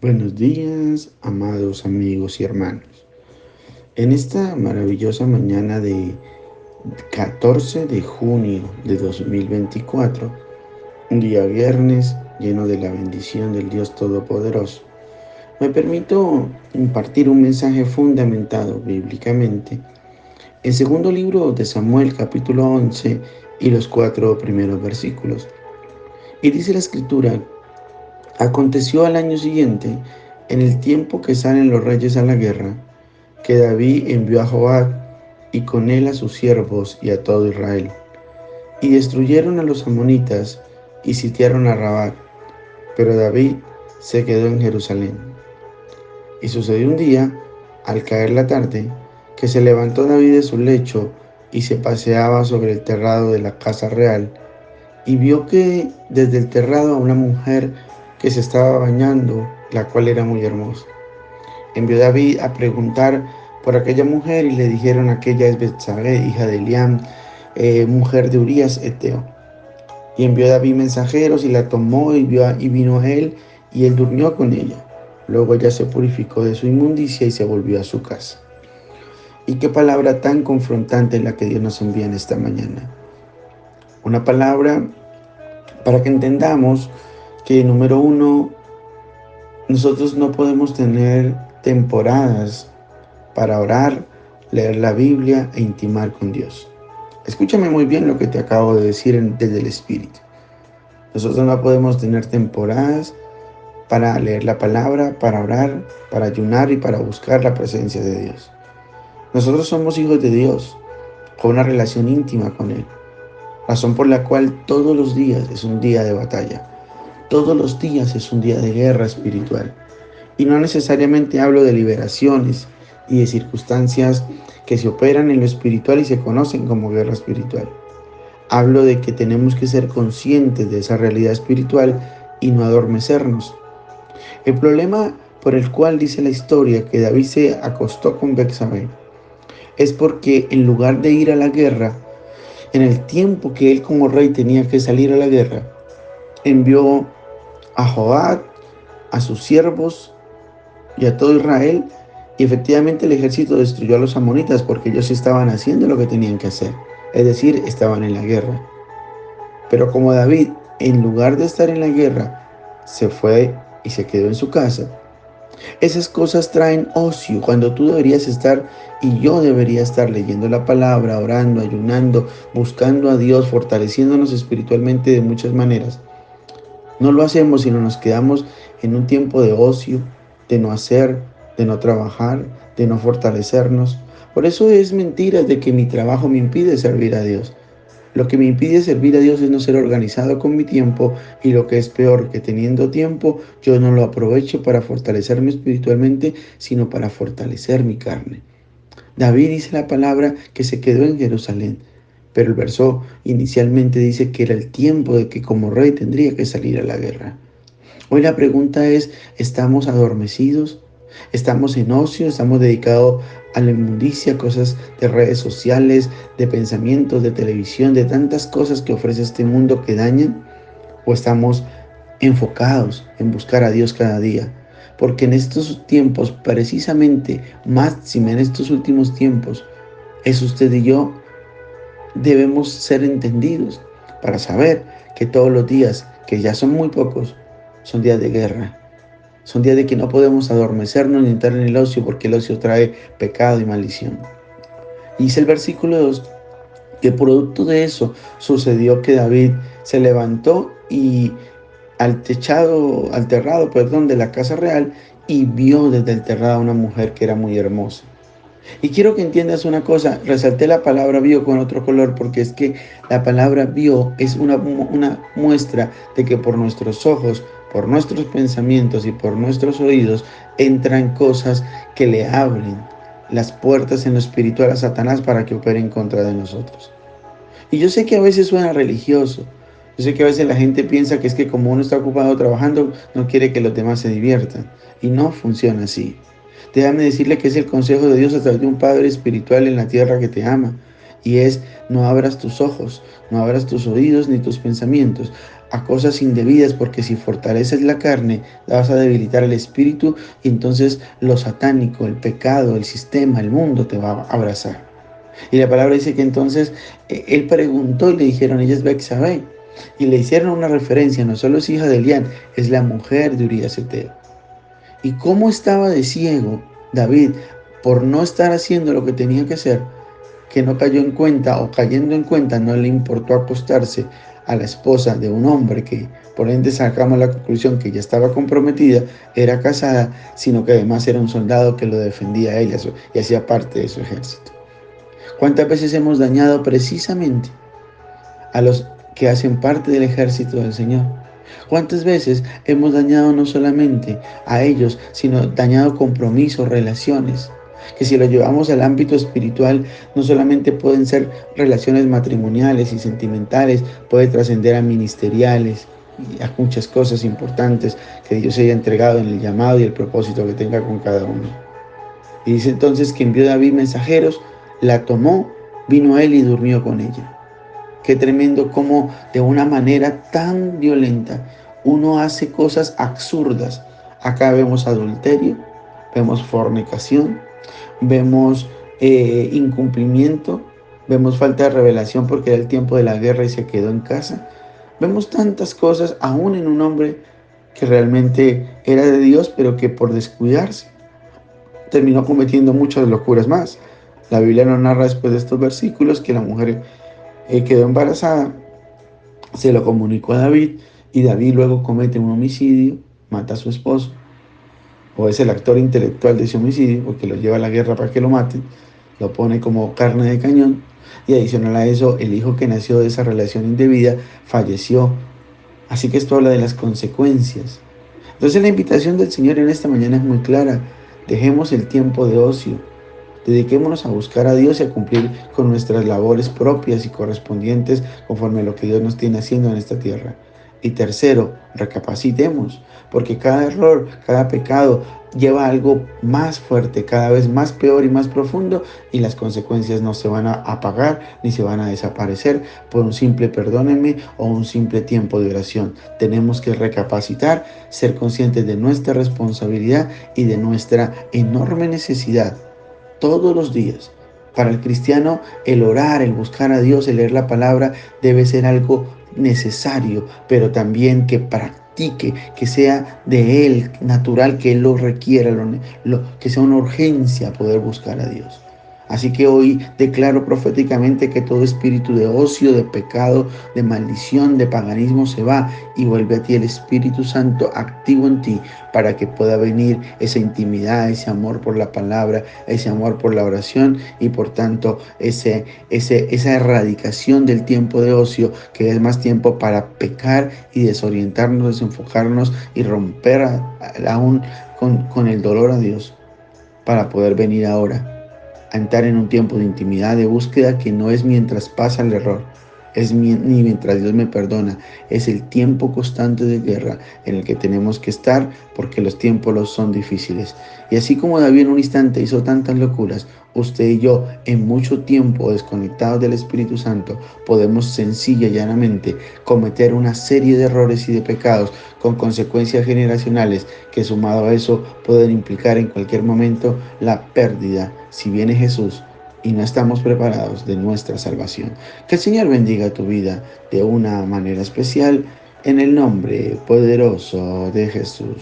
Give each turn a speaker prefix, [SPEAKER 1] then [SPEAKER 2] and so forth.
[SPEAKER 1] Buenos días, amados amigos y hermanos. En esta maravillosa mañana de 14 de junio de 2024, un día viernes lleno de la bendición del Dios Todopoderoso, me permito impartir un mensaje fundamentado bíblicamente en segundo libro de Samuel, capítulo 11 y los 4 primeros versículos. Y dice la escritura: aconteció al año siguiente, en el tiempo que salen los reyes a la guerra, que David envió a Joab y con él a sus siervos y a todo Israel, y destruyeron a los amonitas y sitiaron a Rabá, pero David se quedó en Jerusalén. Y sucedió un día, al caer la tarde, que se levantó David de su lecho y se paseaba sobre el terrado de la casa real, y vio que desde el terrado a una mujer que se estaba bañando, la cual era muy hermosa. Envió David a preguntar por aquella mujer y le dijeron: aquella es Betsabé, hija de Eliam, mujer de Urías Eteo. Y envió David mensajeros y la tomó y vino a él, y él durmió con ella. Luego ella se purificó de su inmundicia y se volvió a su casa. Y qué palabra tan confrontante la que Dios nos envía en esta mañana. Una palabra para que entendamos que, número uno, nosotros no podemos tener temporadas para orar, leer la Biblia e intimar con Dios. Escúchame muy bien lo que te acabo de decir desde el Espíritu. Nosotros no podemos tener temporadas para leer la palabra, para orar, para ayunar y para buscar la presencia de Dios. Nosotros somos hijos de Dios, con una relación íntima con Él, razón por la cual todos los días es un día de batalla. Todos los días es un día de guerra espiritual. Y no necesariamente hablo de liberaciones y de circunstancias que se operan en lo espiritual y se conocen como guerra espiritual. Hablo de que tenemos que ser conscientes de esa realidad espiritual y no adormecernos. El problema por el cual dice la historia que David se acostó con Betsabé es porque, en lugar de ir a la guerra, en el tiempo que él como rey tenía que salir a la guerra, envió a Joab, a sus siervos y a todo Israel, y efectivamente el ejército destruyó a los amonitas porque ellos estaban haciendo lo que tenían que hacer, es decir, estaban en la guerra. Pero como David, en lugar de estar en la guerra, se fue y se quedó en su casa, esas cosas traen ocio cuando tú deberías estar, y yo debería estar, leyendo la palabra, orando, ayunando, buscando a Dios, fortaleciéndonos espiritualmente de muchas maneras. No lo hacemos, sino nos quedamos en un tiempo de ocio, de no hacer, de no trabajar, de no fortalecernos. Por eso es mentira de que mi trabajo me impide servir a Dios. Lo que me impide servir a Dios es no ser organizado con mi tiempo, y lo que es peor, que teniendo tiempo yo no lo aprovecho para fortalecerme espiritualmente, sino para fortalecer mi carne. David dice la palabra que se quedó en Jerusalén, pero el verso inicialmente dice que era el tiempo de que como rey tendría que salir a la guerra. Hoy la pregunta es: ¿estamos adormecidos? ¿Estamos en ocio? ¿Estamos dedicados a la inmundicia, cosas de redes sociales, de pensamientos, de televisión, de tantas cosas que ofrece este mundo que dañan? ¿O estamos enfocados en buscar a Dios cada día? Porque en estos tiempos, precisamente, máxime en estos últimos tiempos, es usted y yo debemos ser entendidos para saber que todos los días, que ya son muy pocos, son días de guerra. Son días de que no podemos adormecernos ni entrar en el ocio, porque el ocio trae pecado y maldición. Y dice el versículo 2 que producto de eso sucedió que David se levantó y al terrado de la casa real, y vio desde el terrado a una mujer que era muy hermosa. Y quiero que entiendas una cosa: resalté la palabra vio con otro color porque es que la palabra vio es una muestra de que por nuestros ojos, por nuestros pensamientos y por nuestros oídos entran cosas que le abren las puertas en lo espiritual a Satanás para que opere en contra de nosotros. Y yo sé que a veces suena religioso. Yo sé que a veces la gente piensa que es que como uno está ocupado trabajando, no quiere que los demás se diviertan. Y no funciona así. Déjame decirle que es el consejo de Dios a través de un Padre espiritual en la tierra que te ama. y es: no abras tus ojos, no abras tus oídos ni tus pensamientos a cosas indebidas, porque si fortaleces la carne, vas a debilitar el espíritu, y entonces lo satánico, el pecado, el sistema, el mundo te va a abrazar. Y la palabra dice que entonces él preguntó y le dijeron: ella es Betsabé. Y le hicieron una referencia: no solo es hija de Elián, es la mujer de Urías Eteo. ¿Y cómo estaba de ciego David por no estar haciendo lo que tenía que hacer, que no cayó en cuenta, o cayendo en cuenta no le importó acostarse a la esposa de un hombre que por ende sacamos la conclusión que ya estaba comprometida, era casada, sino que además era un soldado que lo defendía a ella y hacía parte de su ejército? ¿Cuántas veces hemos dañado precisamente a los que hacen parte del ejército del Señor? ¿Cuántas veces hemos dañado no solamente a ellos, sino dañado compromisos, relaciones? Que si lo llevamos al ámbito espiritual, no solamente pueden ser relaciones matrimoniales y sentimentales, puede trascender a ministeriales y a muchas cosas importantes que Dios haya entregado en el llamado y el propósito que tenga con cada uno. Y dice entonces que envió David mensajeros, la tomó, vino a él y durmió con ella. Qué tremendo cómo de una manera tan violenta uno hace cosas absurdas. Acá vemos adulterio, vemos fornicación, vemos incumplimiento, vemos falta de revelación porque era el tiempo de la guerra y se quedó en casa. Vemos tantas cosas aún en un hombre que realmente era de Dios, pero que por descuidarse terminó cometiendo muchas locuras más. La Biblia nos narra después de estos versículos que la mujer quedó embarazada, se lo comunicó a David, y David luego comete un homicidio, mata a su esposo, o es el actor intelectual de ese homicidio, porque lo lleva a la guerra para que lo maten, lo pone como carne de cañón, y adicional a eso, el hijo que nació de esa relación indebida falleció. Así que esto habla de las consecuencias. Entonces la invitación del Señor en esta mañana es muy clara: dejemos el tiempo de ocio, dediquémonos a buscar a Dios y a cumplir con nuestras labores propias y correspondientes conforme a lo que Dios nos tiene haciendo en esta tierra. Y tercero, recapacitemos, porque cada error, cada pecado lleva a algo más fuerte, cada vez más peor y más profundo, y las consecuencias no se van a apagar ni se van a desaparecer por un simple perdónenme o un simple tiempo de oración. Tenemos que recapacitar, ser conscientes de nuestra responsabilidad y de nuestra enorme necesidad todos los días. Para el cristiano, el orar, el buscar a Dios, el leer la palabra debe ser algo necesario, pero también que practique, que sea de Él, natural, que Él lo requiera, que sea una urgencia poder buscar a Dios. Así que hoy declaro proféticamente que todo espíritu de ocio, de pecado, de maldición, de paganismo se va, y vuelve a ti el Espíritu Santo activo en ti para que pueda venir esa intimidad, ese amor por la palabra, ese amor por la oración, y por tanto esa erradicación del tiempo de ocio, que es más tiempo para pecar y desorientarnos, desenfocarnos y romper aún con el dolor a Dios, para poder venir ahora a entrar en un tiempo de intimidad, de búsqueda, que no es mientras pasa el error, ni mientras Dios me perdona, es el tiempo constante de guerra en el que tenemos que estar, porque los tiempos son difíciles. Y así como David en un instante hizo tantas locuras, usted y yo, en mucho tiempo desconectados del Espíritu Santo, podemos sencilla y llanamente cometer una serie de errores y de pecados con consecuencias generacionales que, sumado a eso, pueden implicar en cualquier momento la pérdida, si viene Jesús y no estamos preparados, de nuestra salvación. Que el Señor bendiga tu vida de una manera especial, en el nombre poderoso de Jesús.